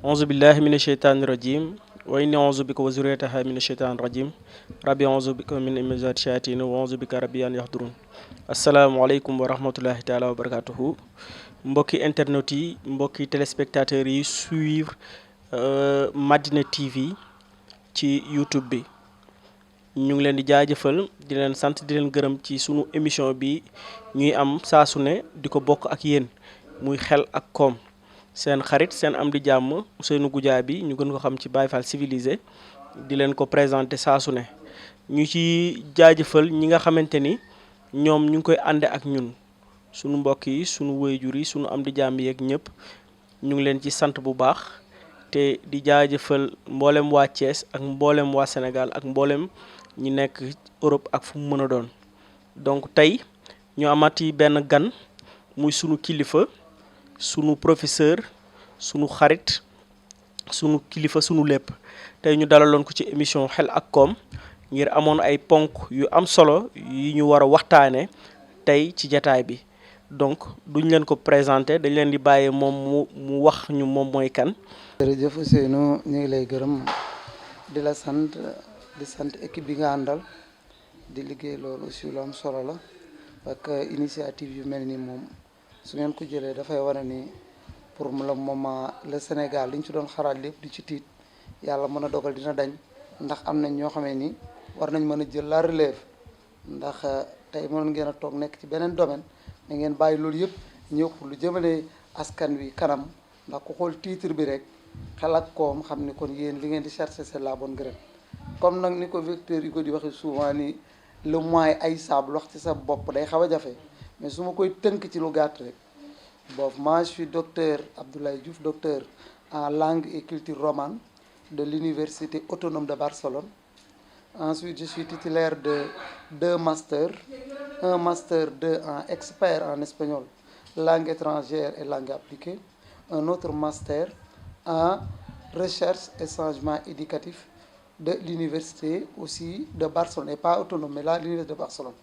auzu billahi mina sheytaani rajim wa inni auzu bika wa zuriyataha mina sheytaani rajim rabbi auzu bika min imazati shayatin wa auzu bika rabbi an yahdurun asalaamaaleykum wa rahmatullahi taala wa barakatuhu mbokki internet yi mbokki téléspectateurs yi suivre Madina TV ci YouTube bi ñu ngi leen di jaajëfal di leen sant di leen gërëm ci sunu émission bi ñuy am saa su ne di ko bokk ak yéen muy xel ak koom seen xarit seen am di jàmm Ousseynou Goudiaby ñu gën ko xam ci Baye Fall civilisé di leen ko présenté saa su ne ñu ci jaajëfal ñi nga xamante ni ñoom ñu ngi koy ànde ak ñun sunu mbokk yi sunu waajur yi sunu am di jàmm yeeg ñëpp ñu ngi leen ci sant bu baax te di jaajëfal mboolem waa Thiès ak mboolem waa Sénégal ak mboolem ñi nekk Europe ak fu mu mën a doon donc tey ñu amati benn gan muy sunu kilifa sunu professeur sunu xarit sunu kilifa sunu lépp tey ñu dalaloon ko ci émission xel ak koom ngir amoon ay ponk yu am solo yi ñu war a waxtaane tey ci jataay bi donc duñ leen ko présenté dañ leen di bàyyee moom mu wax ñu moom mooy kan. jërëjëf Ousseynou ñu ngi lay gërëm di la sant di sant équipe bi nga àndal di liggéey loolu aussi lu am solo la parce que initiative yu mel nii moom su ngeen ko jëlee dafay wane ni pour le moment le Sénégal li ñu ci doon xaraat lépp di ci tiit yàlla mën a dogal dina dañ ndax am nañ ñoo xamee ni war nañ mën a jël la relève ndax tey mënoon ngeen a toog nekk ci beneen domaine da ngeen bàyyi loolu yëpp ñëw pour lu jëmale askan wi kanam ndax ku xool titre bi rek xel ak koom xam ni kon yéen li ngeen di chercher c'est la bonne graine comme nag ni ko vecteur yi ko di waxee souvent ni le moyen ay sable wax ci sa bopp day xaw a jafe mais su ma koy tënk ci lu gàtt rek boobu moi je suis docteur Abdoulaye Diouf docteur en langue et culture romane de l'université autonome de Barcelone. Ensuite je suis titulaire de 2 masters, un master 2 en expert en espagnol, langue étrangère et langue appliquée, un autre master en recherche et changement éducatif de l'université aussi de Barcelone, et pas autonome, mais là l'université de Barcelone.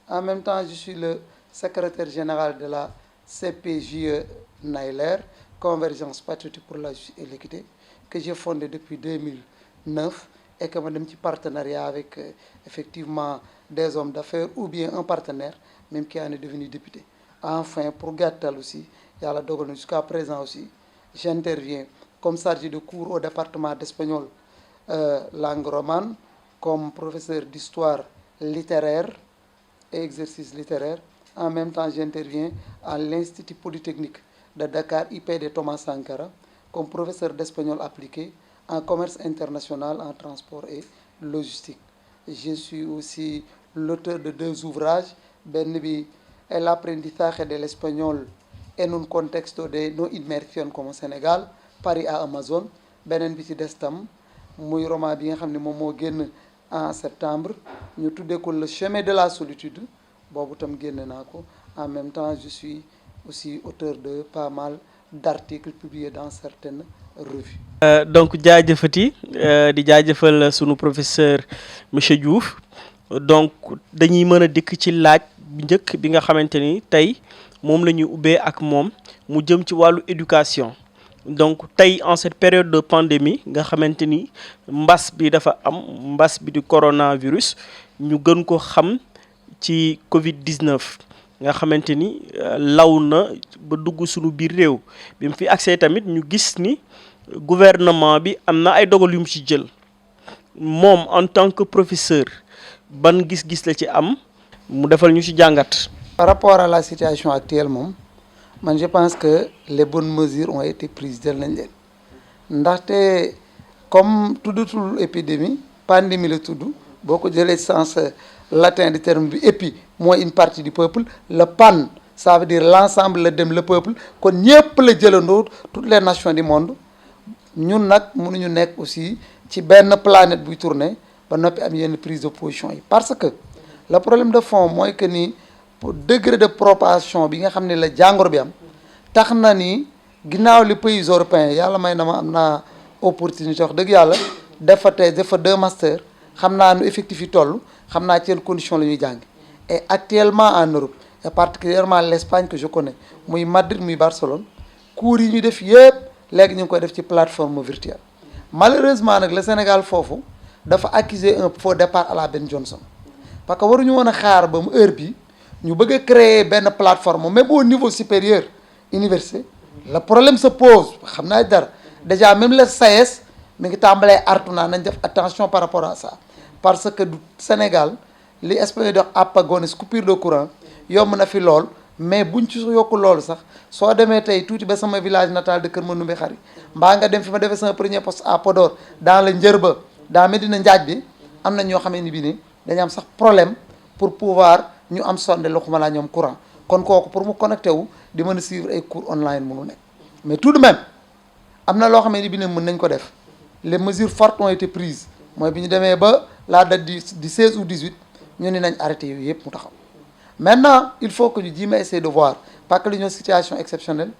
En même temps, je suis le secrétaire général de la CPJE Nailer, Convergence patriotique pour la justice et l'équité, que j'ai fondée depuis 2009 et que ma dem ci partenariat avec effectivement des hommes d'affaires ou bien un partenaire même qui en est devenu député. Enfin, pour gàttal aussi, yàlla dogal na jusqu'à présent aussi, j'interviens comme chargé de cours au département d'espagnol langue romane, comme professeur d'histoire littéraire et exercice littéraire. En même temps, j'interviens à l'Institut Polytechnique de Dakar, IPD Thomas Sankara, comme professeur d'espagnol appliqué en commerce international, en transport et logistique. Je suis aussi l'auteur de 2 ouvrages, benn bi El aprendizaje del español en un contexto de no inmersión como Sénégal, Paris à Amazon, beneen bi ci des tam muy roman bi nga xam ne moom moo génn en septembre ñu tuddee ko le chemin de la solitude boobu tam génn naa ko. En même temps, je suis aussi auteur de pas mal d'articles publiés dans certaines revues. Donc jaajëfati di jaajëfal sunu professeur monsieur Diouf donc dañuy mën a dikk ci laaj bi njëkk bi nga xamante ni tey moom la ñuy ubbee ak moom mu jëm ci wàllu éducation. Donc tey en cette période de pandémie nga xamante ni mbas bi dafa am mbas bi di coronavirus ñu gën ko xam ci Covid-19 nga xamante ni law na ba dugg sunu biir réew bi mu fi accès tamit ñu gis ni gouvernement bi am na ay dogal yu mu ci jël moom en tant que professeur ban gis-gis la ci am mu defal ñu ci jàngat. Par rapport à la situation actuelle moom man je pense que les bonnes mesures ont été prises jël nañ leen ndaxte comme tuddatul épidémie pandémie la tudd boo ko jëlee sens latin du terme bi épi mooy une partie du peuple, le pan ça veut dire l'ensemble la dem le peuple kon ñëpp la jëlandoo toutes les nations du monde ñun nag mënuñu nekk aussi ci benn planète buy tourner ba noppi am yenn prise de position yi parce que le problème de fond mooy que ni degré de propagation bi nga xam ne la jàngoro bi am tax na ni ginnaaw li pays européens yàlla may na ma am naa opportunité wax dëgg yàlla dafa thèse dafa 2 masters xam naa nu effectif yi toll xam naa ci yenn condition la ñuy jàng et actuellement en Europe et particulièrement l'Espagne que je connais muy Madrid muy Barcelone cours yi ñu def yëpp léegi ñu ngi koy def ci plateforme virtuelle malheureusement nag le Sénégal foofu dafa accuser un faux départ à la Ben Johnson parce que waruñu woon a xaar ba mu heure bi ñu bëgg a créer benn plateforme même au niveau supérieur université le problème se pose xam naa dara déjà même le SAES mi ngi tàmbalee artu naa nañ def attention par rapport à ça parce que du Sénégal li espagnol dox apagones coupure de courant yomb na fi lool mais buñ ci yokku loolu sax soo demee tey tuuti ba sama village natal de Kër Mandoumbe Khary mbaa nga dem fi ma defee sama premier poste à Podor dans le Njërba dans Medina Njaaj bi am na ñoo xamee ni bii ne dañu am sax problème pour pouvoir ñu am sonde loxuma laa ñoom courant kon kooku pour mu connecté wu di mën a suivre ay cours online mënu nekk mais tout de même am na loo xamee ni bii ne mën nañ ko def les mesures fortes ont été prises mooy bi ñu demee ba la date du 16 ou 18 ñu ne nañ arrêté yooyu yëpp mu taxaw maintenant il faut que ñu jéem a essayer de voir parce que li ñoo situation exceptionnelle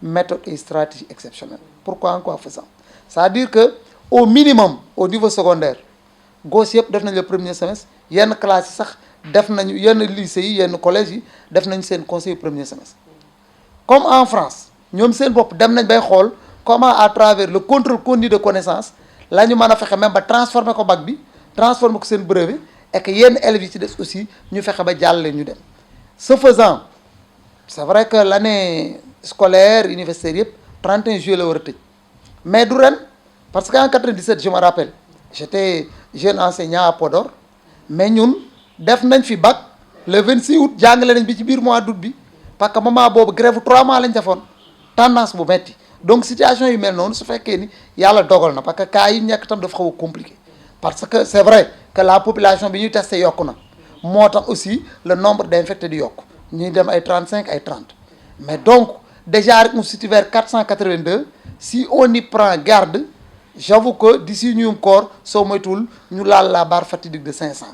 méthode et stratégie exceptionnelle pourquoi en quoi faisant c'est-à-dire que au minimum au niveau secondaire gauche yëpp def nañ le premier semestre yenn classe yi sax def nañu yenn lycée yi yenn collège yi def nañu seen conseil premier semestre comme en France ñoom seen bopp dem nañ bay xool comment à travers le contrôle continu de connaissance la ñu mën a fexe même ba transformer ko bac bi transformer ko seen brevet et que yenn élèves yi ci des aussi ñu fexe ba jàllale ñu dem ce faisant c'est vrai que l'année scolaire universitaire yëpp 31 juillet la war a tëj mais du ren parce que en 97 je me rappelle j'étais jeune enseignant à Podor mais ñun def nañ fi bac le 26 août jàngale nañ bi ci biir mois d'août bi parce que moment boobu grève 3 mois lañ defoon tendance bu metti donc situation yu mel noonu su fekkee ni yàlla dogal na parce que cas yi nekk tam dafa xaw a compliqué parce que c'est vrai que la population bi ñuy testé yokku na moo tax aussi le nombre d'infectés di yokk ñuy dem ay 35 ay 30 mais donc déjà rek mu situe vers 482 si on y prend garde j'avoue que d'ici ñum koor soo moytuwul ñu laal la barre fatidique de 500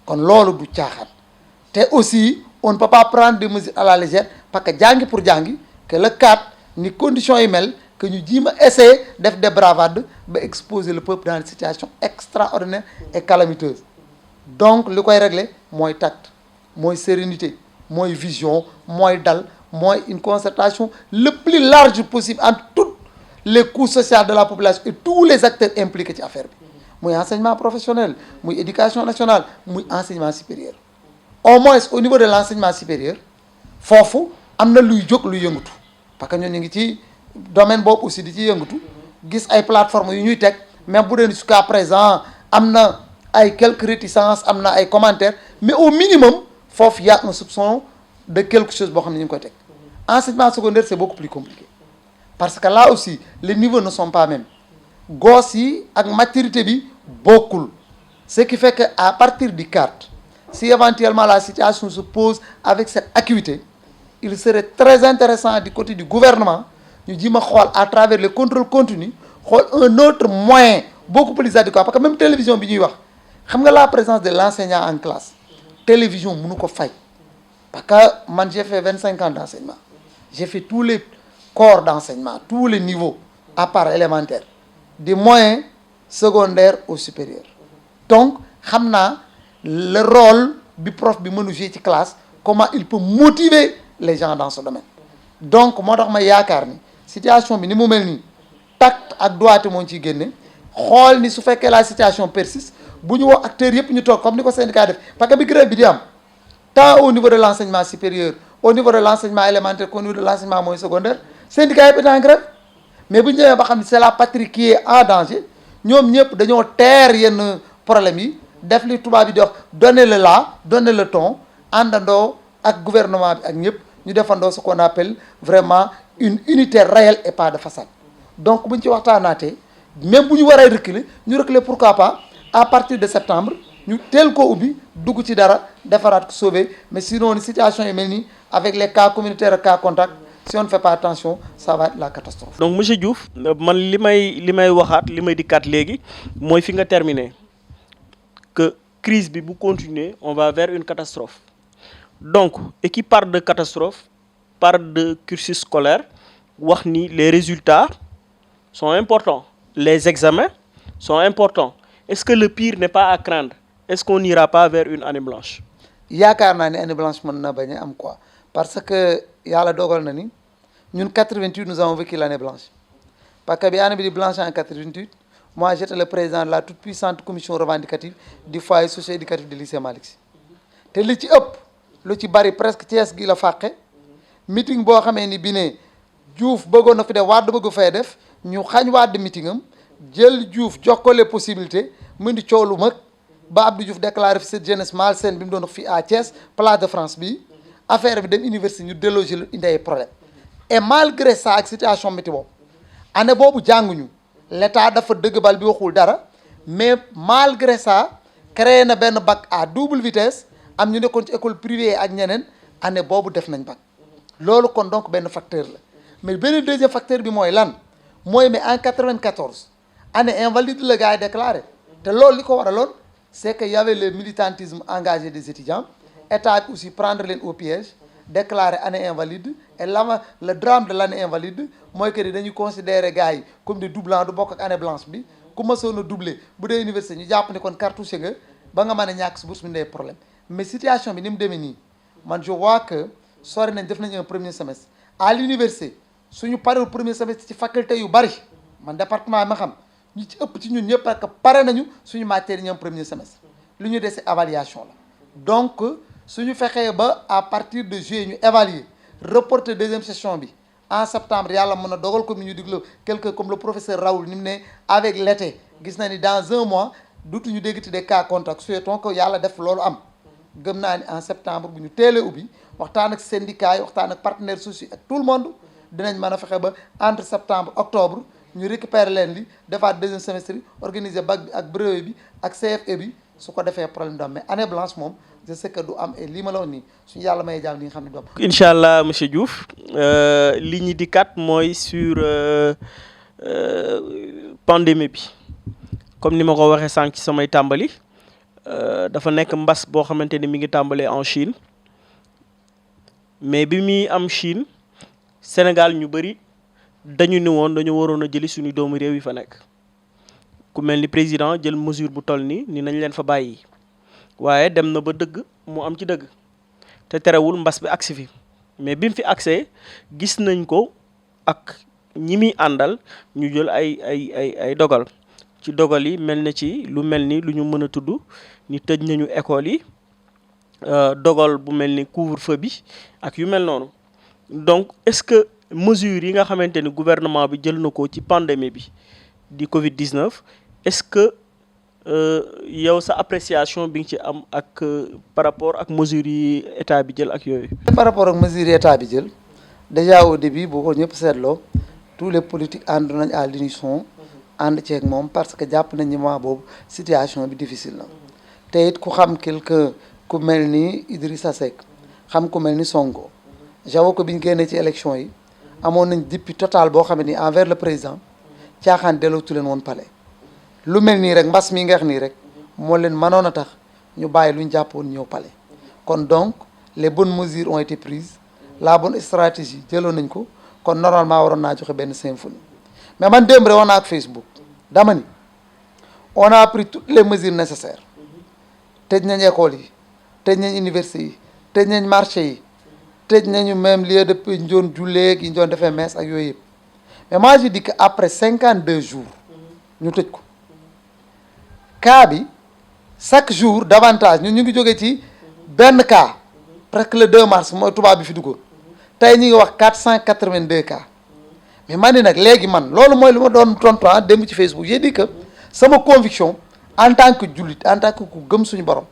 kon loolu du caaxaan te aussi on ne peut pas prendre des mesures à la légère parce que jàngi pour jàngi que le 4 ni conditions yi mel que ñu jiima essayer def des bravades ba exposer le peuple dans une situation extraordinaire et calamiteuse donc li koy régler mooy tact mooy sérénité mooy vision mooy dal mooy une concertation le plus large possible entre toutes les couches sociales de la population et tous les acteurs impliqués ci affaire bi muy enseignement professionnel muy éducation nationale muy enseignement supérieur au moins au niveau de l'enseignement supérieur foofu am na luy jóg luy yëngatu parce que ñun ñu ngi ci domaine boobu aussi di ci yëngatu gis ay plateformes yu ñuy teg même bu dee jusqu'à présent am na ay quelques réticences am na ay commentaires mais au minimum foofu y a un soupçon de quelque chose boo xam ne ñu ngi koy teg enseignement secondaire c'est beaucoup plus compliqué parce que là aussi les niveaux ne sont pas mêmes gosses yi ak maturité bi bokkul ce qui fait que à partir du 4 si éventuellement la situation se pose avec cette acuité il serait très intéressant du côté du gouvernement ñu ji ma xool à travers le contrôle continu xool un autre moyen beaucoup plus adéquat parce que même télévision bi ñuy wax xam nga la présence de l'enseignant en classe télévision mënu ko fay parce que man j'ai fait 25 ans d'enseignement j'ai fait tous les corps d'enseignement tous les niveaux à part élémentaire du moyen secondaire au supérieur donc xam naa le rôle bi prof bi mën a jouer ci classe comment il peut motiver les gens dans ce domaine donc moo tax ma yaakaar ni situation bi ni mu mel nii tact ak doigté moo ciy génne xool ni su fekkee la situation persiste bu ñu woo acteurs yëpp ñu toog comme ni ko syndicat def parce que bi grève bi di am tant au niveau de l'enseignement supérieur au niveau de l'enseignement élémentaire qu'au niveau de l'enseignement moyen secondaire syndicat yëpp est en grève mais bu ñu demee ba xam ne c'est la patrie qui est en danger ñoom ñëpp dañoo teer yenn problème yi def li tubaab bi di wax donner le la donner le ton àndandoo ak gouvernement bi ak ñëpp ñu defandoo ce qu'on appelle vraiment une unité réelle et pas de façade donc bu ñu ci waxtaanaatee même bu ñu waree reculer ñu reculer pourquoi pas à partir de septembre ñu teel koo ubbi dugg ci dara defaraat ko sauver mais sinon situation yi mel nii avec les cas communautaires et cas contacts si on ne fait pas attention ça va être la catastrophe. donc monsieur Diouf man li may waxaat li may dikkaat léegi mooy fi nga terminer que crise bi bu continuer on va vers une catastrophe donc et qui parle de catastrophe parle de cursus scolaire wax ni les résultats sont importants les examens sont importants est-ce que le pire n'est pas à craindre est-ce qu'on n'ira pas vers une année blanche. yaakaar naa ni année blanche mën na bañ a am quoi parce que yàlla dogal na ni ñun 88 nous avons vécu l'année blanche parce que bi année bi di blanche en 88 moi j'étais le président de la toute puissante commission revendicative du foyer socio-éducatif du lycée Malick Sy te li ci ëpp lu ci bari presque Thiès gi la fàqe meeting boo xamee ni bi ne Diouf bëggoon na fi def Wade bëgg fay def ñu xañ Wade meeting am jël Diouf jox ko les possibilités mu indi coow lu mag ba Abdou Diouf déclaré fi cette jeunesse malsaine bi mu doon wax fii à Thiès place de France bi affaire bi dem université ñu déloger lu indi ay problème et malgré ça ak situation métti boobu année boobu jànguñu l'état dafa dëgg bal bi waxul dara mais malgré ça créé na benn bac à double vitesse am ñu nekkoon ci école privée ak ñeneen année boobu def nañ bac loolu kon donc benn facteur la mais benn deuxième facteur bi mooy lan mooy mais en 94 année invalide la gars yi déclaré te loolu li ko waraloon c'est que y avait le militantisme engagé des étudiants état bi aussi prendre leen au piège déclarer année invalide et le drame de l'année invalide mooy que ni dañuy considérer gars yi comme des doublants du bokk ak année blanche bi ku mësoon a doublé bu dee université ñu jàpp ne kon cartouché nga ba nga mën a ñàkk si bourse bi ndey problème mais situation bi ni mu demee nii man je vois que sori nañ def nañu un premier semestre à l'université suñu parewul premier semestre ci faculté yu bari man département yi ma xam ñi ci ëpp ci ñun ñëpp parce que pare nañu suñu matière yi ñu am premier semestre lu ñu dese évaluation la donc suñu fexee ba à partir de juillet ñu évaluer reporter deuxième session bi en septembre yàlla mën a dogal comme ni ñu diglo quelqu'un comme le professeur Raoul ni mu ne avec l'été gis na ni dans un mois dutuñu déggati des cas contacts souhaitons que yàlla def loolu am gëm naa ni en septembre bu ñu teelee ubbi waxtaan ak syndicats yi waxtaan ak partenaires sociaux ak tout le monde dinañ mën a fexe ba entre septembre octobre ñu récupérer leen li defaat deuxième semestre yi organiser bac bi ak brevet bi ak CFE bi su ko defee problème du am mais année blanche moom je sais que du am et lii ma la wax nii suñu yàlla may jàmm li nga xam ne du am. incha allah monsieur Diouf li ñu di kat mooy sur pandémie bi comme ni ma ko waxee sànq ci samay tàmbali dafa nekk mbas boo xamante ni mi ngi tàmbalee en Chine mais bi muy am Chine Sénégal ñu bëri dañu ni woon dañu waroon a jëli suñu doomu réew yi fa nekk ku mel ni président jël mesure bu toll ni nañ leen fa bàyyi waaye dem na ba dëgg mu am ci dëgg te terewul mbas bi agsi fi mais bi mu fi agsee gis nañ ko ak ñi muy àndal ñu jël ay dogal ci dogal yi mel na ci lu mel ni lu ñu mën a tudd ni tëj nañu école yi dogal bu mel ni couvre-feu bi ak yu mel noonu donc est-ce que mesures yi nga xamante ni gouvernement bi jël na ko ci pandémie bi di Covid-19 est-ce que yow sa appréciation bi nga ci am ak par rapport ak mesures yi état bi jël ak yooyu. par rapport ak mesures yi état bi jël déjà au début boo ko ñëpp seetloo tous les politiques ànd nañ à l'unisson ànd ceeg moom parce que jàpp nañ ni mois boobu situation bi difficile na te it ku xam quelqu'un ku mel ni Idrissa Seck xam ku mel ni Sonko j'avoue que bi ñu génnee ci élection yi amoon nañ dépit total boo xam ne nii envers le président caaxaan dellootu leen woon palais lu mel nii rek mbas mi nga xam nii rek moo leen mënoon a tax ñu bàyyi lu ñu jàppoon ñëw palais kon donc les bonnes mesures ont été prises la bonne stratégie jëloon nañ ko kon normalement waroon naa joxe benn symphonie mais man démb rek wax naa ak Facebook dama ni on a pris toutes les mesures nécessaires tëj nañ école yi tëj nañ université yi tëj nañ marché yi tëj nañu même lieu de ñu doon jullee gi ñu doon defee messe ak yooyu yëpp mais moi je dis que après 52 jours ñu tëj ko cas bi chaque jour davantage ñun ñu ngi jógee ci benn cas presque le 2 mars mooy tubaab bi fi duggoon tey ñu ngi wax 482 cas mais man ni nag léegi man loolu mooy lu ma doon tontu démb ci Facebook j'ai dit que sama conviction en tant que jullit en tant que ku gëm suñu borom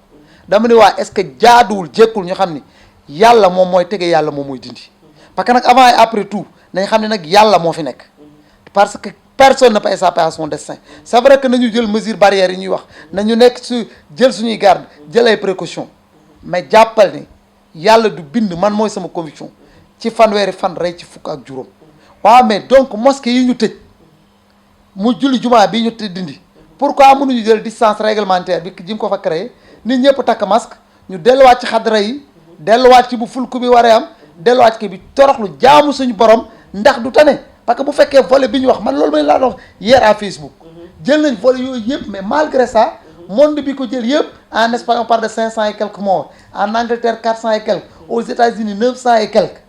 dama ne waa est-ce que jaaduwul jékkul ñu xam ni yàlla moom mooy tege yàlla moom mooy dindi parce que nag avant et après tout nañ xam ne nag yàlla moo fi nekk parce que personne ne peut échapper à son destin c'est vrai que nañu jël mesure barrière yi ñuy wax nañu nekk su jël suñuy garde jël ay précautions mais jàppal ne yàlla du bind man mooy sama conviction ci fanweeri fan rey ci fukk ak juróom waaw mais donc mosquée yi ñu tëj mu julli jumaa bi ñu dindi pourquoi mënuñu jël distance réglementaire bi jim ko fa créé nit ñëpp takk masque ñu delluwaat ci xadra yi delluwaat ci bu fulku bi waree am delluwaat ci bi toroxlu jaamu suñu borom ndax du tane parce que bu fekkee volet bi ñu wax man loolu may laa wax hier à Facebook jël nañ volet yooyu yëpp mais malgré ça monde bi ko jël yëpp en Espagne on parle de 500 et quelques morts en Angleterre 400 et quelques aux États-Unis 900 et quelques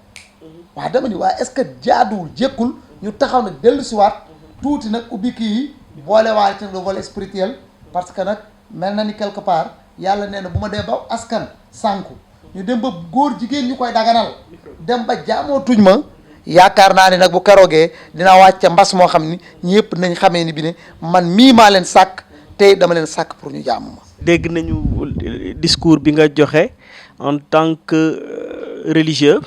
waaw dama ni waaye est-ce que jaaduwul jékkul ñu taxaw nag dellu si waat tuuti nag ubbi kii yi boolewaale ci le volet spirituel parce que nag mel na ni quelque part yàlla nee na bu ma dee ba askan sànku ñu dem ba góor jigéen ñu koy daganal dem ba jaamoo tuñ ma yaakaar naa ne nag bu keroogee dina wàcce mbas moo xam ni ñëpp nañ xamee ni bi ne man mii maa leen sàkk te dama leen sàkk pour ñu jaamu ma. dégg nañu discours bi nga joxe en tant que religieux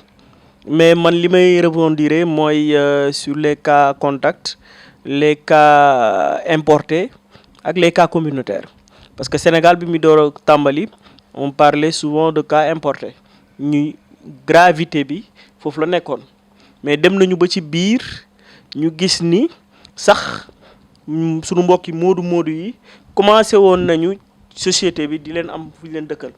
mais man li may rebondir mooy sur les cas contacts les cas importés ak les cas communautaires parce que Sénégal bi mu door a tàmbali on parlait souvent de cas importés ñuy gravité bi foofu la nekkoon mais dem nañu ba ci biir ñu gis ni sax sunu mbokki moodu yi commencé woon nañu société bi di leen am fu ñu leen dëkkal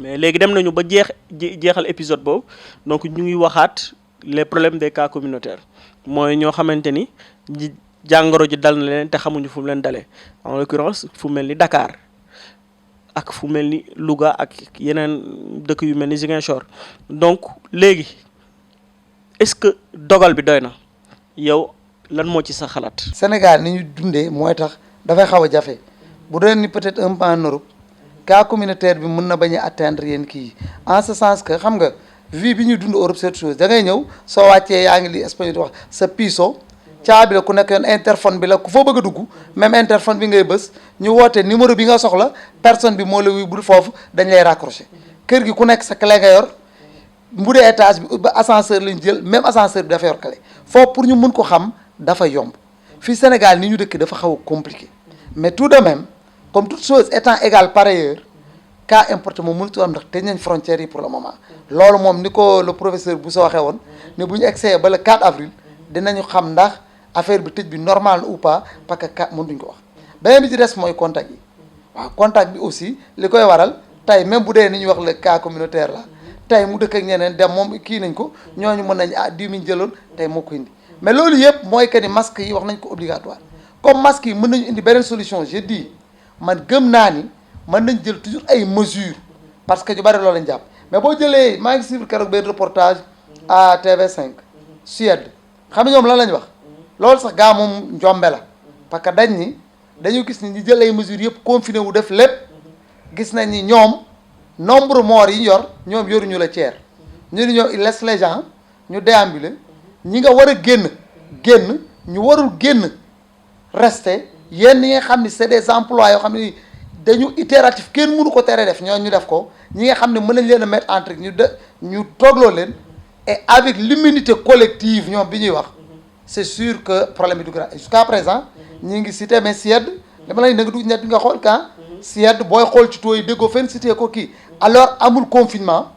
mais léegi dem nañu ba jeexal épisode boobu donc ñu ngi waxaat les problèmes des cas communautaires mooy ñoo xamante ni jàngoro ji dal na leen te xamuñu fu mu leen dalee en l'occurrence fu mel ni Dakar ak fu mel ni Louga ak yeneen dëkk yu mel ni Ziguinchor donc léegi est-ce que dogal bi doy na yow lan moo ci sa xalaat. Sénégal ni ñu dundee mooy tax dafay xaw a jafe bu doon ni peut-être un peu en Europe cas communautaire bi mën na bañ a atteindre yéen kii en ce sens que xam nga vie bi ñuy dund Europe cette chose da ngay ñëw soo wàccee yaa ngi li espagnol di wax sa piso caabi la ku nekk yoon interphone bi la ku foo bëgg a dugg même interphone bi ngay bës ñu woote numéro bi nga soxla personne bi moo la wuy bul foofu dañ lay raccrocher kër gi ku nekk sa clé nga yor bu dee étage bi ba ascenseur lañ jël même ascenseur bi dafa yor clé foofu pour ñu mun ko xam dafa yomb fii Sénégal ni ñu dëkk dafa xaw a compliqué mais tout de même comme toute chose étant égale par ailleurs cas importé moom mënut am ndax tëj nañ frontières yi pour le moment loolu moom ni ko le professeur bu soo waxee woon ne bu ñu egsee ba le 4 avril dinañu xam ndax affaire bi tëj bi normal ou pas parce que kat mënuñ ko wax beneen bi ci des mooy contact yi waaw contact bi aussi li koy waral tey même bu dee ni ñuy wax le cas communautaire la tey mu dëkk ak ñeneen dem moom kii nañ ko ñooñu mën nañ diw mi ñu jëloon tey moo ko indi mais loolu yëpp mooy que ni masque yi wax nañ ko obligatoire comme masque yi mën nañu indi beneen solution je dis man gëm naa ni mën nañ jël toujours ay mesures parce que ñu bari loolu lañ jàpp mais boo jëlee maa ngi suivre keroog benn reportage à TV5 Suède xam nga ñoom lan lañ wax loolu sax gaa moom njombe la parce que dañu gis ni ñu jël ay mesures yëpp confiné wu def lépp gis nañ ni ñoom nombre mort yi yor ñoom yoruñu la tiers ñu ni ñoom il laisse les gens ñu déambuler ñi nga war a génn ñu warul génn rester yenn yi nga xam ni c'est des emplois yoo xam ni dañu itératif kenn mënu ko tere def ñoo ñu def ko ñi nga xam ne mën nañ leen a mettre en truc ñu toogloo leen et avec l'immunité collective ñoom bi ñuy wax c'est sûr que problème bi du grand jusqu'à présent ñi ngi cité mais Suède dama lay nga dugg ñett nga xool quand Suède booy xool ci taux yi déggoo fenn cité ko kii alors amul confinement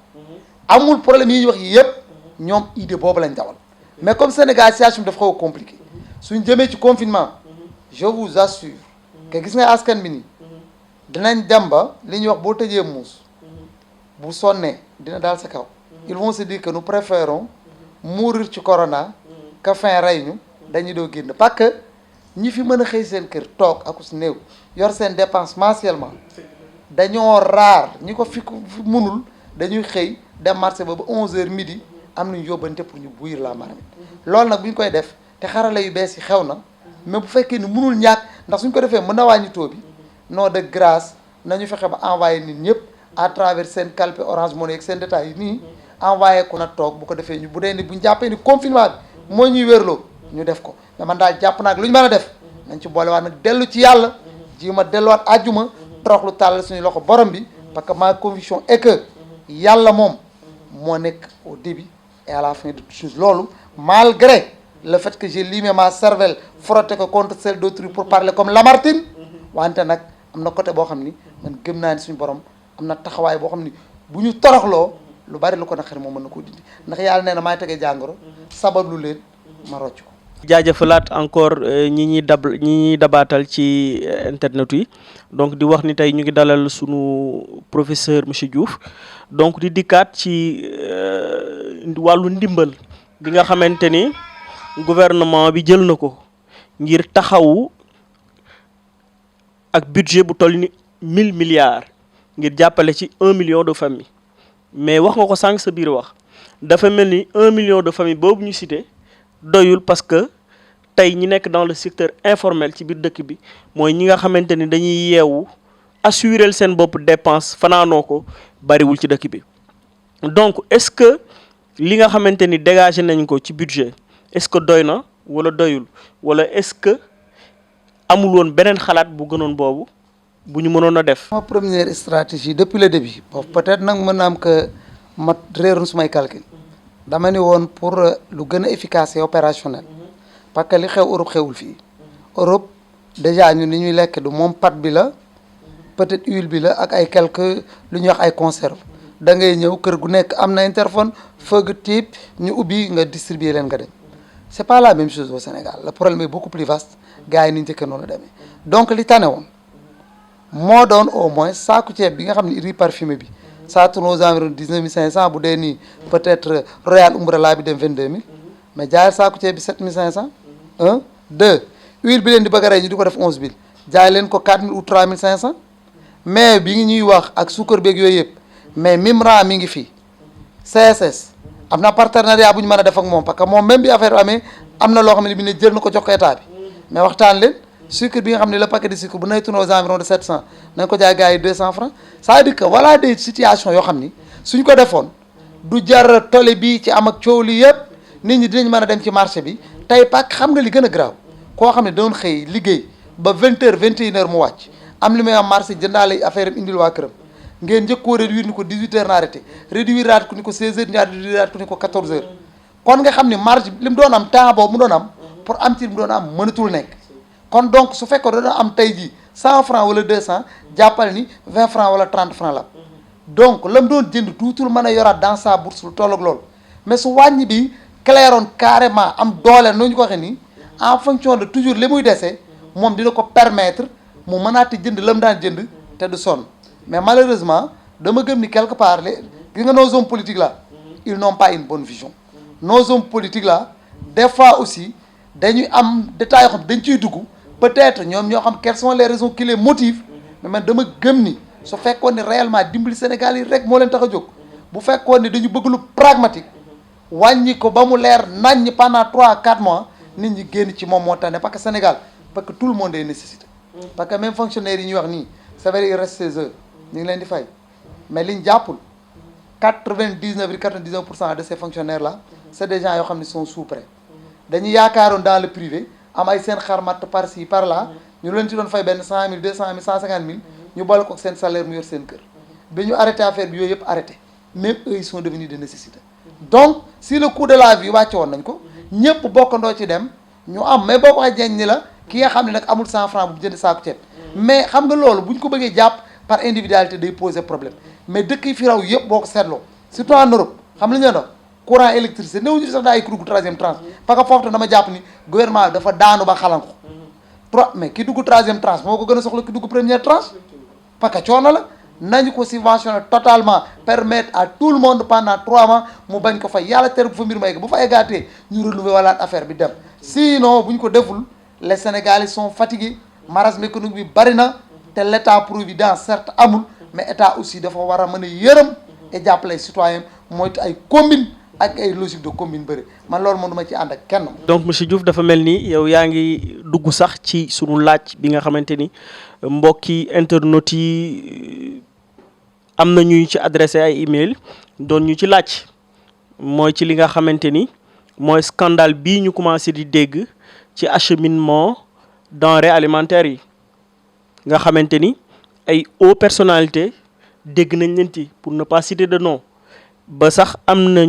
amul problème yi ñuy wax yëpp ñoom idée boobu lañ dawal mais comme Sénégal situation bi dafa xaw a compliqué suñ jëmee ci confinement je vous assure que gis nga askan bi nii dinañ dem ba li ñuy wax boo tëjee muus bu sonnee dina daal sa kaw ils vont se dire que nous préférons mourir ci corona que fin rey ñu dañuy doo génn parce que ñi fi mën a xëy seen kër toog ak su néew yor seen dépense mensuellement dañoo raar ñi ko fi munul dañuy xëy dem marché ba 11h midi am nañu yóbbante pour ñu bouillir la marmite loolu nag bu ñu koy def te xarala yu bees yi xew na mais bu fekkee ni mënul ñàkk ndax suñ ko defee mën na wàññi taux bi non de grâce nañu fexe ba envoyé nit ñëpp à travers seen calpe Orange Money ak seen détails yi nii envoyé ku na toog bu ko defee ñu bu dee ni bu ñu jàppee ni confinement bi moo ñuy wérloo ñu def ko mais man daal jàpp naa lu ñu mën a def nañ ci boolewaat nag dellu ci yàlla ji ma delluwaat àjjuma toroxlu tàllal suñu loxo borom bi parce que ma conviction est que yàlla moom moo nekk au début et à la fin de toute chose loolu malgré le fait que j'ai limé ma cervelle frotté ko contre celle d'autrui pour parler comme Lamartine wante nag am na côté boo xam ni man gëm naa ni suñu borom am na taxawaay boo xam ni bu ñu toroxloo lu bari lu ko naqari moom mën na koo dindi ndax yàlla nee na maay tegee jàngoro sabablu leen ma rocc ko. jaajëfalaat encore ñi ñuy dabaatal ci internet yi donc di wax ni tey ñu ngi dalal sunu professeur monsieur Diouf donc di dikkaat ci wàllu ndimbal bi nga xamante ni gouvernement bi jël na ko ngir taxawu ak budget bu toll ni 1000 milliards ngir jàppale ci 1 million de familles mais wax nga ko sànq sa biir wax dafa mel ni 1 million de familles boobu ñu cité doyul parce que tey ñi nekk dans le secteur informel ci biir dëkk bi mooy ñi nga xamante ni dañuy yeewu assurer seen bopp dépense fanaanoo ko bariwul ci dëkk bi. donc est-ce que li nga xamante ni dégagé nañ ko ci budget est-ce que doy na wala doyul wala est-ce que amul woon beneen xalaat bu gënoon boobu bu ñu mënoon a def. ma première stratégie depuis le début boobu peut-être nag mën na am que ma réeroon sumay calcul dama ni woon pour lu gën a efficace et opérationnel parce que li xew Europe xewul fii Europe déjà ñun li ñuy lekk du moom pâte bi la peut-être huile bi la ak ay quelques lu ñuy wax ay conserve da ngay ñëw kër gu nekk am na interphone fëgg type ñu ubbi nga distribuer leen nga dem c'est pas la même chose au Sénégal le problème est beaucoup plus vaste gars yi ni njëkkee noonu la demee donc li tane woon moo doon au moins saaku ceeb bi nga xam ne riz parfumé bi ça tourne aux environs 19 500 bu dee nii peut-être Royal Umbrella bi dem 22 000 mais jaayal saaku ceeb bi 7 500 1 2 huile bi leen di bëgg a rey ñu di ko def 11 000 jaay leen ko 4 000 ou 3 500 mais bi ngi ñuy wax ak suukar beeg yooyu yëpp mais Mimran mi ngi fi CSS am na partenariat bu ñu mën a def ak moom parce que moom même bi affaire bi amee am na loo xam ne bi ne jël na ko jox ko état bi mais waxtaan leen sucre bi nga xam ne le paquet de sucre bu nay tourné aux environs de 700 nañ ko jaay gars yi 200 francs ça veut dire que voilà des situations yoo xam ni suñ ko defoon du jar tole bi ci am ak coow li yëpp nit ñi dinañ mën a dem ci marché bi tey pak xam nga li gën a garaaw koo xam ne doon xëy liggéey ba 20 heures 21 heures mu wàcc am li may am marché jëndaale affaire am indil waa këram ngeen njëkkoo réduire ni ko 18 heures na arrêté réduire raat ko ni ko 16 heures ñaar réduire raat ko ni ko 14 heures kon nga xam ne marge li mu doon am temps boobu mu doon am pour am ci li mu doon am mënatul nekk kon donc su fekkoon doon am tey jii 100 francs wala 200 jàppale ni 20 francs wala 30 francs la donc la mu doon jënd tuutul mën a yoraat dans sa bourse lu toll ak loolu mais su wàññi bi clairoon carrément am doole nu ñu ko waxee nii en fonction de toujours li muy dese moom dina ko permettre mu mënaati jënd la mu daan jënd te du sonn mais malheureusement dama gëm ni quelque part gis nga nos hommes politiques là ils n'ont pas une bonne vision nos hommes politiques là des fois aussi dañuy am détails yoo xam dañ ciy dugg peut-être ñoom ñoo xam quelles sont les raisons qui les motivent mais man dama gëm ni su fekkoon ne réellement dimbali Sénégal yi rek moo leen tax a jóg bu fekkoon ne dañu bëgg lu pragmatique wàññi ko ba mu leer naññ pendant 3 à 4 mois nit ñi génn ci moom moo tax ne parce que Sénégal parce que tout le monde est nécessité parce que même fonctionnaires yi ñuy wax nii c'est vrai il reste 16 heures ñu ngi leen di fay mais liñ jàppul 99,99% de ces fonctionnaires là c'est des gens yoo xam ne sont sous-prêts dañuy yaakaaroon dans le privé am ay seen xarmat par ci par là ñu leen ci doon fay benn 100 000 200 000 150 000 ñu boole ko seen salaire mu yor seen kër bi ñu arrêté affaire bi yooyu yëpp arrêté même eux ils sont devenus de nécessité donc si le coût de la vie wàcce woon nañ ko ñëpp bokkandoo ci dem ñu am mais boo ko waxee jeñ ni la ki nga xam ne nag amul 100 francs bu jënd saako ceeb mais xam nga loolu bu ñu ko bëggee jàpp par individualité day poser problème mais dëkk yi fi raw yëpp boo ko seetloo surtout en Europe xam li ñu doon courant électricité néew ñu sax daa ay dugg 3e tranche parce que foofu tam dama jàpp ni gouvernement bi dafa daanu ba xalanko 3 mais ki dugg 3e tranche moo ko gën a soxla ki dugg première tranche parce que coono la nañu ko subventionné totalement permettre à tout le monde pendant 3 mois mu bañ ko fay yàlla tere bu fa mbir ma egg bu fa eggaatee ñu renouveler walaat affaire bi dem sinon bu ñu ko deful les Sénégalais sont fatigués marasme économique bi bari na te l'état providence certes amul mais état aussi dafa war a mën a yërëm et jàppale citoyen moytu ay combine ak ay logique de combine bëri man loolu moom duma ci ànd ak kenn. donc monsieur Diouf dafa mel ni yow yaa ngi dugg sax ci sunu laaj bi nga xamante ni mbokki internautes yi am na ñuy ci adressé ay email doon ñu ci laaj mooy ci li nga xamante ni mooy scandale bii ñu commencé di dégg ci acheminement denrées alimentaires yi nga xamante ni ay hautes personnalités dégg nañ leen ci pour ne pas citer de nom ba sax am na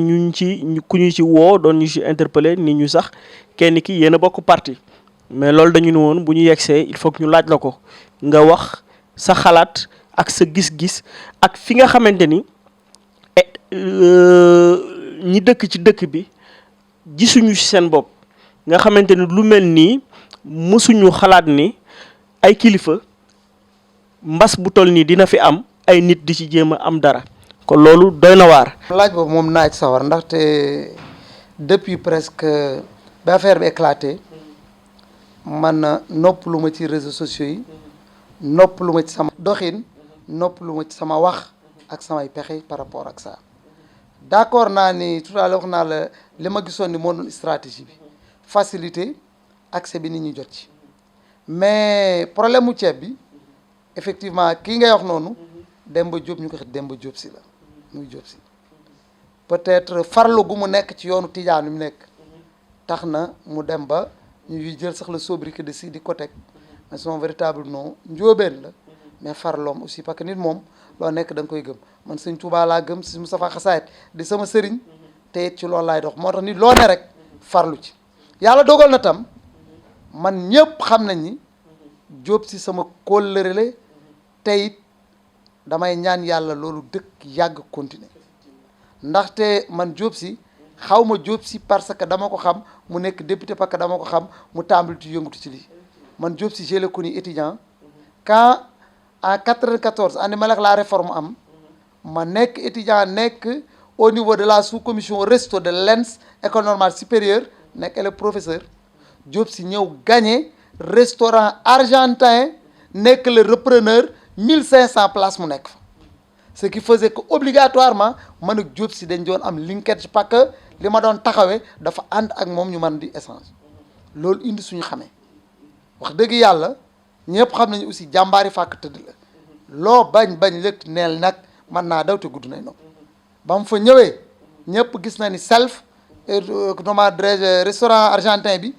ku ñu ci woo doon ñu ci interpeller ni ñu sax kenn ki yéen a bokk parti mais loolu dañu ne woon bu ñu yegsee il faut que ñu laaj la ko nga wax sa xalaat ak sa gis-gis ak fi nga xamante ni ñi dëkk ci dëkk bi gisuñu ci seen bopp nga xamante ni lu mel nii mësuñu xalaat ni ay kilifa mbas bu toll nii dina fi am ay nit di ci jéem a am dara kon loolu doy na waar. laaj boobu moom naa ci sawar ndaxte depuis presque ba affaire bi éclaté man nopp lu ma ci réseaux sociaux yi nopp lu ma ci sama doxin nopp lu ma ci sama wax ak samay pexe par rapport ak ça d'accord naa ni tout à l'heure wax naa la li ma gisoon ni moo doon stratégie bi faciliter accès bi nit ñi jot ci mais problème mu ceeb bi effectivement kii ngay wax noonu Demba Diop ñu ko wax Demba Diop si la muy Diop si peut-être farlu gu mu nekk ci yoonu tijaan yu mu nekk tax na mu dem ba ñuy jël sax le sobriquet de si di ko teg mais son véritable nom njóobeen la mais farloom aussi parce que nit moom loo nekk da nga koy gëm man sëñ Touba laa gëm si Moustapha Xasaayit di sama sëriñ te it ci loolu laay dox moo tax nit loo ne rek farlu ci yàlla dogal na tam man ñëpp xam nañ ni Diop si sama kóllëre la te it damay ñaan yàlla loolu dëkk yàgg continuer ndaxte man Diop si xaw ma Diop si parce que dama ko xam mu nekk député parce que dama ko xam mu tàmbali ci yëngatu ci lii man Diop si je l'ai connu étudiant quand en 94 andi ma la réforme am ma nekk étudiant nekk au niveau de la sous-commission resto de l'ENS école normale supérieure nekk élève professeur Diop si ñëw gagné restaurant argentin nekk le repreneur 1500 places mu nekk fa ce qui faisait que obligatoirement man ak Diop si dañ doon am linkage parce que li ma doon taxawee dafa ànd ak moom ñu mën di échange loolu indi suñu xamee wax dëgg yàlla ñëpp xam nañu aussi jàmbaari fàkk tëdd la loo bañ lëkk neel nag mën naa daw te gudd nay nopp ba mu fa ñëwee ñëpp gis na ni self comment dirais-je restaurant argentin bi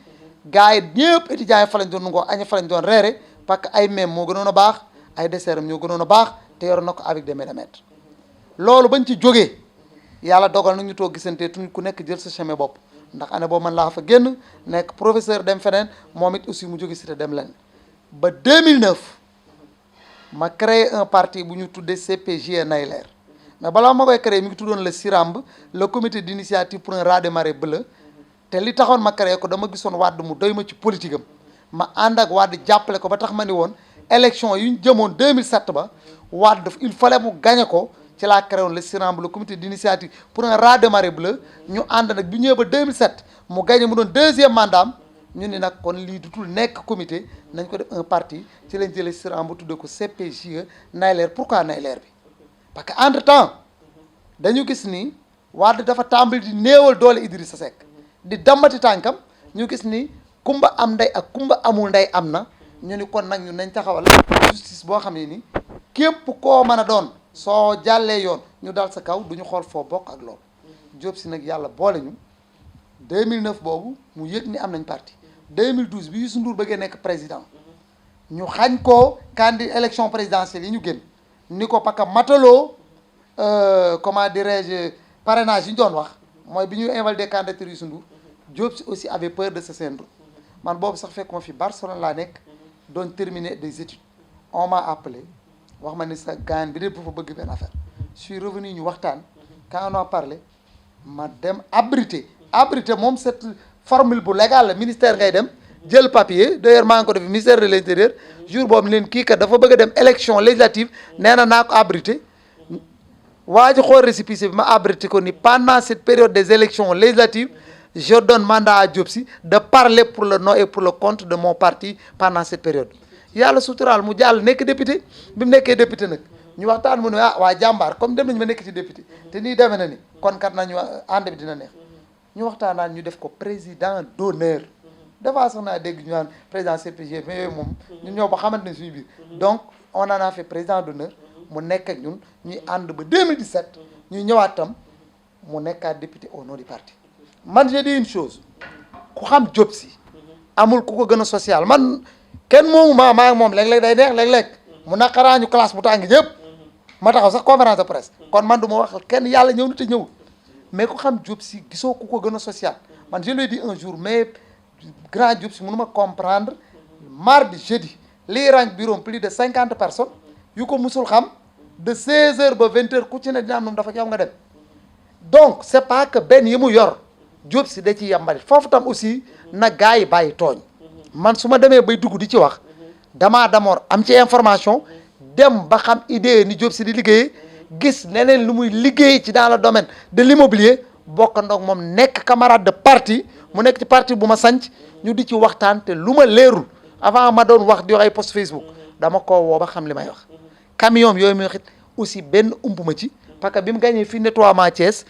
gars yi ñëpp étudiants yi fa lañ doon nungoo aña fa lañ doon reere parce que ay même moo gënoon a baax ay dessert am ñoo gënoon a baax te yor na ko avec des millimètres loolu bañ ci jógee yàlla dogal na ñu toog gisante tuñ ku nekk jël sa chemin bopp ndax année boobu man laa fa génn nekk professeur dem feneen moom it aussi mu jóge cité dem leen ba 2009 ma créé un parti bu ñu tuddee CPJ Nayler mais balaa ma koy créé mi ngi tuddoon le CIRAMB le comité d'initiative pour un raz-de-marée bleu te li taxoon ma créé ko dama gisoon Wade mu doy ma ci politique am ma ànd ak Wade jàppale ko ba tax ma ni woon élection yu ñu jëmoon 2007 ba Wade daf il fallait mu gagné ko ci laa créé woon le CIRAMB le comité d'initiative pour un raz-de-marée bleu ñu ànd nag bi ñëwee ba 2007 mu gagné mu doon deuxième mandat am ñu ni nag kon lii dutul nekk comité nañ ko def un parti ci lañ jëlee CIRAMB tuddee ko CPJ Nayler pourquoi Nayler bi parce que entre temps dañu gis ni Wade dafa tàmbali di néewal doole Idrissa Seck di dammati tànkam ñu gis ni kumba am ndey ak kumba amul ndey am na ñu ni kon nag ñu nañ taxawal justice boo xam ne ni képp koo mën a doon soo jàllee yoon ñu dal sa kaw du ñu xool foo bokk ak loolu Diop si nag yàlla boole ñu 2009 boobu mu yëg ni am nañ parti 2012 bi Youssou Ndour bëggee nekk président ñu xañ ko candidat élection présidentielle yi ñu génn ni ko parce que mataloo comment dirais-je parrainage yi ñu doon wax mooy bi ñuy invalider candidature Youssou Ndour Diop si aussi avait peur de ce syndrome man boobu sax fekk ma fi Barcelone laa nekk doon terminer des études on m'a appelé wax ma ni sa gaan bi de bu fa bëgg benn affaire je suis revenu ñu waxtaan quand on a parlé ma dem abrité moom cette formule bu légal la ministère ngay dem jël papier d'ailleurs maa ngi ko def ministère de l'intérieur jour boobu leen kii kat dafa bëgg a dem élection législative nee na naa ko abrité waa ji xool récépissé bi ma abrité ko ni pendant cette période des élections législatives je donne mandat à Diop Sy de parler pour le nom et pour le compte de mon parti pendant cette période yàlla suturaal mu jàll nekk député bi mu nekkee député nag ñu waxtaan mu ne waa jàmbaar comme dem nañu ma nekk ci député te nii demee na ni kon kat nañu ànd bi dina neex ñu waxtaanaan ñu def ko président d'honneur dafa sax naa dégg ñu naan président CPG mais yooyu moom ñun ñoo ba xamante ne suñu biir donc on en a fait président d'honneur mu nekk ak ñun ñuy ànd ba 2017 ñuy ñëwaat tam mu nekkaat député au nom du parti man j'ai dit une chose ku xam Diop Sy amul ku ko gën a social man kenn moomu maa ak moom léeg-léeg day neex léeg-léeg mu naqaraañu classe bu tàng ñëpp ma taxaw sax conférence de presse kon man du ma wax kenn yàlla ñëw na te ñëwul mais ku xam Diop Sy gisoo ku ko gën a social man je lui ai dit un jour mais grand Diop Sy mënu ma comprendre mardi jeudi lii rang bureau plus de 50 personnes yu ko musul xam de 16h ba 20h ku ci ne dina am nu dafa yow nga dem donc c'est pas que benn yi mu yor Diop Sy da ci yambali foofu tam aussi na gars yi bàyyi tooñ man su ma demee bay dugg di ci wax damaa d'abord am ci information dem ba xam idée ni Diop Sy di liggéeyee gis leneen lu muy liggéey ci dans le domaine de l'immobilier bokkandoog moom nekk camarade de parti mu nekk ci parti bu ma sanc ñu di ci waxtaan te lu ma leerul avant ma doon wax di wax ay post Facebook dama ko woo ba xam li may wax camion yooyu muy waxit aussi benn ump ma ci parce que bi mu gagné fii nettoiement Thiès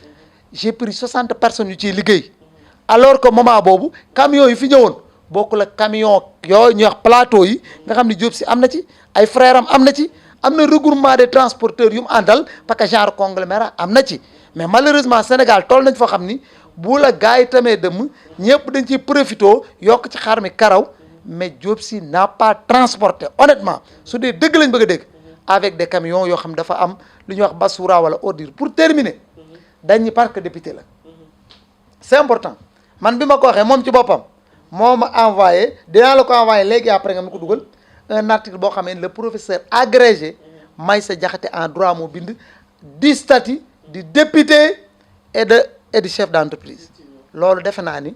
j'ai pris 60 personnes yu ciy liggéey alors que moment boobu camion yi fi ñëwoon bokkul ak camion yooyu ñuy wax plateau yi nga xam ne Diop Sy am na ci ay frères am na ci am na regroupement des transporteurs yu mu àndal parce que genre conglomérat am na ci mais malheureusement Sénégal toll nañ foo xam ni bu la gars yi tamee dëmm ñëpp dañ ciy profité yokk ci xar mi karaw mais Diop Sy n'a pas transporté honnêtement su dee dëgg lañ bëgg a dégg avec des camions yoo xam dafa am lu ñuy wax bassoura wala ordure pour terminer dañuy parce que député la c'est important man bi ma ko waxee moom ci boppam moo ma envoyé dinaa la ko envoyé léegi après nga ma ko dugal un article boo xamee le professeur agrégé Maïssa Diakhaté en droit moo bind du statut du député et du chef d'entreprise loolu defe naa ni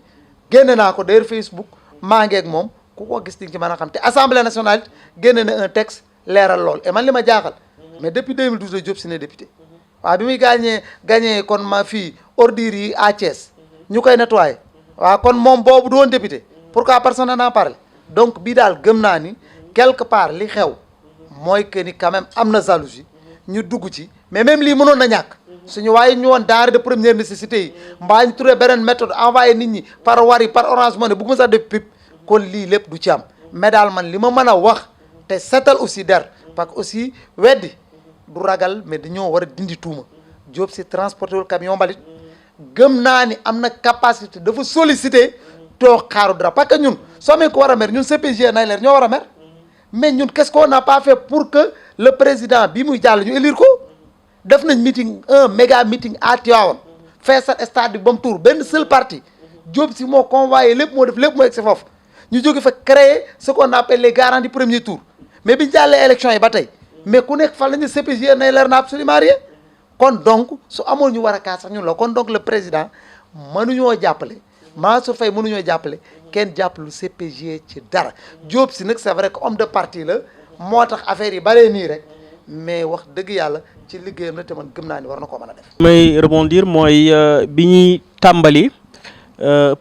génne naa ko d'ailleurs Facebook maa ngeeg moom ku ko gis di ci mën a xam te assemblée nationale génne na un texte leeral lool et man li ma jaaxal mais depuis 2012 la Diop Sy ne député waaw bi muy gagné kon ma fii ordures yi à Thiès ñu koy nettoyé waaw kon moom boobu doon député pourquoi personne n'en parle donc bii daal gëm naa ni quelque part li xew mooy que ni quand même am na jalousie ñu dugg ci mais même lii mënoon na ñàkk suñu waaye ñu woon denrée de première nécessité yi mbaa ñu turee beneen méthode envoyé nit ñi par Wari par Orange Money bu ma sax def pub kon lii lépp du ci am mais daal man li ma mën a wax te setal aussi der parce que aussi weddi du ragal mais dañoo war a dindi tuuma Diop Sy transporté wul camion mbalit gëm naa ni am na capacité dafa sollicité toog xaaru dara parce que ñun soo amee ko war a mer ñun CPG nay leer ñoo war a mer mais ñun qu'est-ce qu'on n'a pas fait pour que le président bi muy jàll ñu élire ko def nañ meeting un méga meeting à Tivaouane feesal stade bi ba mu tour benn seul parti Diop Sy moo convoyé lépp moo def lépp moo egg si foofu ñu jóge fa créer ce qu'on appelle les garants du premier tour mais biñu jàllee élection yi ba tey mais ku nekk fan la ñu CPG nay leer na absolument rien kon donc su amoon ñu war a kaas sax ñun la kon donc le président mënuñoo jàppale Mansour Faye mënuñoo jàppale kenn jàppalu CPG ci dara Diop Sy nag c'est vrai que homme de parti la moo tax affaire yi baree nii rek mais wax dëgg yàlla ci liggéeyam la te man gëm naa ni war na koo mën a def. may rebondir mooy bi ñuy tàmbali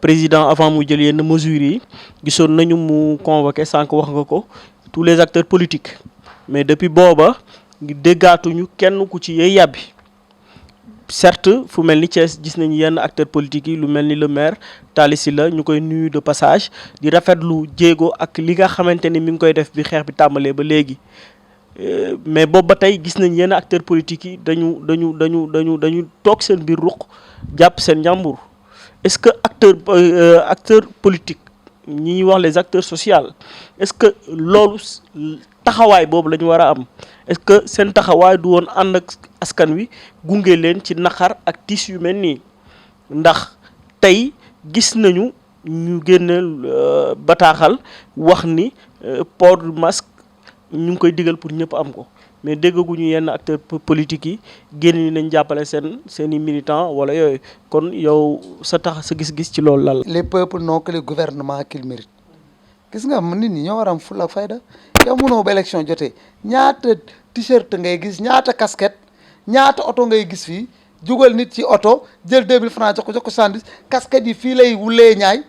président avant mu jël yenn mesures yi gisoon nañu mu convoqué sànq wax nga ko tous les acteurs politiques mais depuis booba déggaatuñu kenn ku ci yey yàbbi. certes fu mel ni Thiès gis nañu yenn acteurs politiques yi lu mel ni le maire Talla Sylla ñu koy nuyu de passage di rafetlu jéego ak li nga xamante ni mi ngi koy def bi xeex bi tàmbalee ba léegi mais boobu ba tey gis nañ yenn acteurs politiques yi dañu toog seen biir ruq jàpp seen njàmbur est-ce que acteur politique ñi ñuy wax les acteurs sociaux est-ce que loolu taxawaay boobu la ñu war a am est-ce que seen taxawaay du woon ànd ak askan wi gunge leen ci naqar ak tiis yu mel nii ndax tey gis nañu ñu génne bataaxal wax ni port du masque ñu ngi koy digal pour ñëpp am ko mais déggaguñu yenn acteurs politiques yi génn nañ jàppale seeni militants wala yooyu kon yow sa gis-gis ci loolu lan la. les peuples n'ont que le gouvernement qu'ils méritent gis nga nit ñi ñoo war a am fulla ak fayda yow mënoo ba élection jotee ñaata t-shirt ngay gis ñaata casquette ñaata oto ngay gis fii jugal nit ci oto jël 2000 francs jox ko sandwich casquette yi fii lay wulee ñaay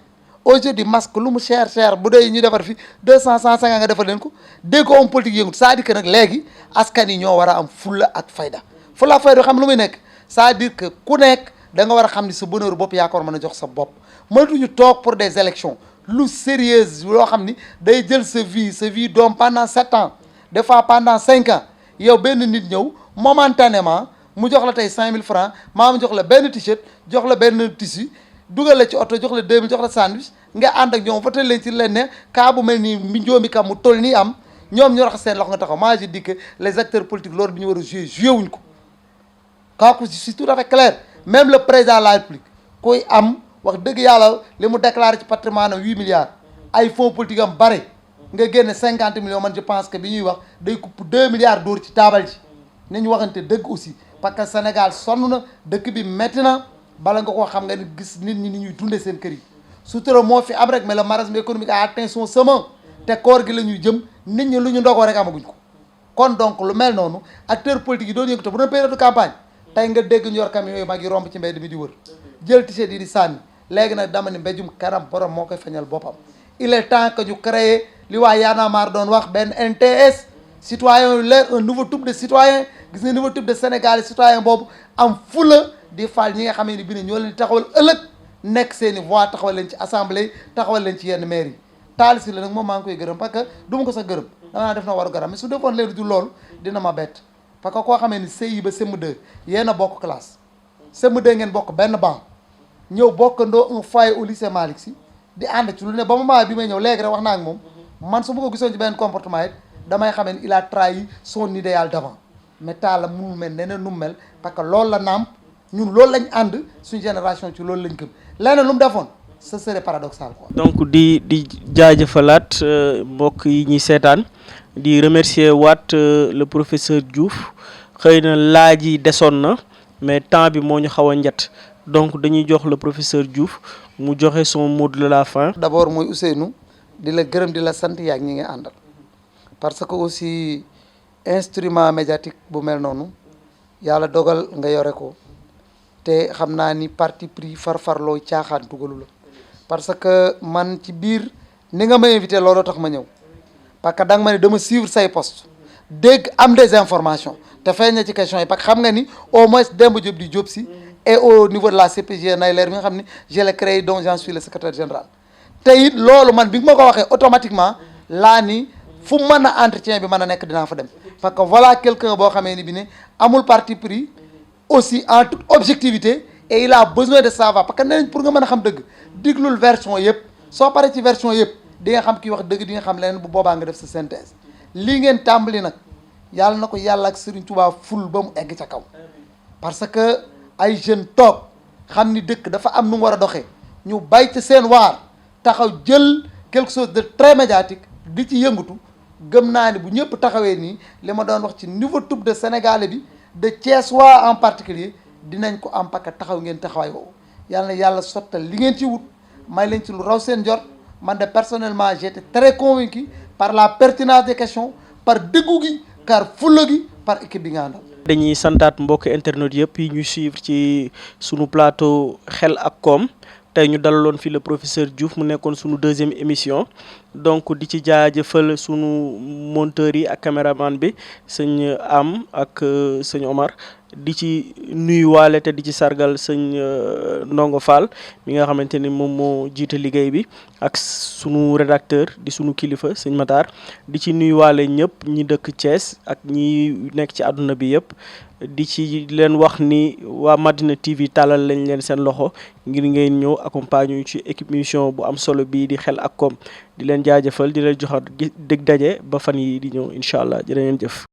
aujourd'hui masque lu mu cher bu dee ñu defar fi 200 150 nga defar leen ko dégg ko homme politique yëngu c'est-à-dire que nag léegi askan yi ñoo war a am fulla ak fayda fulla ak fayda xam lu muy nekk c'est-à-dire que ku nekk da nga war a xam ni sa bonheur bopp yaa ko war mën a jox sa bopp mënatuñu toog pour des élections lu sérieuse loo xam ni day jël sa vie doom pendant 7 ans des fois pendant 5 ans yow benn nit ñëw momentanément mu jox la tey 5000 francs maam jox la benn t-shirt jox la benn tissu dugal la ci oto jox la 2000 jox la sandwich nga ànd ak ñoom voté leen ci leen ne cas bu mel nii njoomi kam mu toll nii am ñoom ñu rax seen loxo nga taxaw moi je dis que les acteurs politiques loolu bi ñu war a joué wuñ ko kooku c'est tout à fait clair même le président de la République koy am wax dëgg yàlla li mu déclaré ci patrimoine am 8 milliards ay fonds politique am bare nga génne 50 millions man je pense que bi ñuy wax day kupp 2 milliards dóor ci taabal ji nañu waxante dëgg aussi parce que Sénégal sonn na dëkk bi métti na bala nga koo xam nga ni gis nit ñi ni ñuy dundee seen kër yi sutura moo fi am rek mais le marasme économique a atteint son sommet te koor gi la ñuy jëm nit ñi lu ñu ndogoo rek amaguñ ko kon donc lu mel noonu acteurs politiques yi doon yëngatu bu doon période de campagne tey nga dégg ñu yor camion yu mag yi romb ci mbedd mi di wër jël t-shirt yi di sànni léegi nag dama ni mbéjum kanam borom moo koy feñal boppam il est temps que ñu créer li waa Y'en a marre doon wax benn NTS citoyen yu leer un nouveau type de citoyen gis nga nouveau type de Sénégal citoyen boobu am fula di fal ñi nga xam ne bi ne ñoo leen di taxawal ëllëg nekk seen i voix taxawal leen ci assemblée taxawal leen ci yenn maire yi Talla Sylla nag moom maa ngi koy gërëm parce que du ma ko sax gërëm danaa def na waru garam mais su defoon léegi du loolu dina ma bett parce que koo xamee ni CI ba CM2 yéen a bokk classe CM2 ngeen bokk benn banc ñëw bokkandoo un foyer au lycée Malick Sy di ànd ci lu ne ba moment bi may ñëw léegi rek wax naa ak moom man su ma ko gisoon ci benn comportement it damay xamee ni il a trahi son idéal d'avant mais Talla munul mel neneen nu mu mel parce que loolu la naam ñun loolu lañ ànd suñu génération ci loolu lañ gëm leneen lu mu defoon ce serait paradoxal quoi. donc di jaajëfalaat mbokk yi ñuy seetaan di remercier waat le professeur Diouf xëy na laaj yi desoon na mais temps bi moo ñu xaw a njët donc dañuy jox le professeur Diouf mu joxe son mot de la fin. d'abord mooy Ousseynou di la gërëm di la sant yaak ñi nga àndal parce que aussi instrument médiatique bu mel noonu yàlla dogal nga yore ko te xam naa ni parti pris farfarloo caaxaan dugalu la parce que man ci biir ni nga ma invité looloo tax ma ñëw parce que da nga ma ne dama suivre say poste dégg am des informations te feeñ na ci question yi parce que xam nga ni au moins Demba Diop di Diop si et au niveau de la CPG nay leer mi nga xam ni je l'ai créé donc j'en suis le secrétaire général te it loolu man bi nga ma ko waxee automatiquement laa ni fu mën a entretien bi mën a nekk dinaa fa dem parce que voilà quelqu'un boo xamee ni bi ne amul parti pris aussi en toute objectivité et il a besoin de savoir parce que nee nañ pour nga mën a xam dëgg diglul version yëpp soo paree ci version yëpp di nga xam kii wax dëgg di nga xam leneen bu boobaa nga def sa synthèse lii ngeen tàmbali nag yàlla na ko yàlla ak Serigne Touba ful ba mu egg ca kaw parce que ay jeunes toog xam ni dëkk dafa am nu mu war a doxee ñu bay ci seen waar taxaw jël quelque chose de très médiatique di ci yëngatu gëm naa ni bu ñëpp taxawee nii li ma doon wax ci niveau type de sénégalais bi de Thiessois en particulier dinañ ko am parce que taxaw ngeen taxawaay woowu yàlla na yàlla sottal li ngeen ci wut may leen ci lu raw seen jot man de personnellement j'étais très convaincu par la pertinence des questions par dëggu gi car fulla gi par équipe bi nga àndal. dañuy santaat mbokk internet yëpp yi ñu suivre ci sunu plateau xel ak koom tey ñu dalaloon fi le professeur Diouf mu nekkoon sunu deuxième émission donc di ci jaajëfal sunu monteur yi ak caméraman bi sëñ Am ak sëñ Omar di ci nuyuwaale te di ci sargal sëñ Ndongo Fall mi nga xamante ni moom moo jiite liggéey bi ak sunu rédacteur di sunu kilifa sëñ Matar di ci nuyuwaale ñëpp ñi dëkk Thiès ak ñi nekk ci àdduna bi yëpp di ci leen wax ni waa Madina TV tàllal lañ leen seen loxo ngir ngeen ñëw accompagner ñu ci émission bu am solo bii di xel ak koom di leen jaajëfal di leen joxat dégg daje ba fan yi di ñëw incha allah jërë ngeen jëf.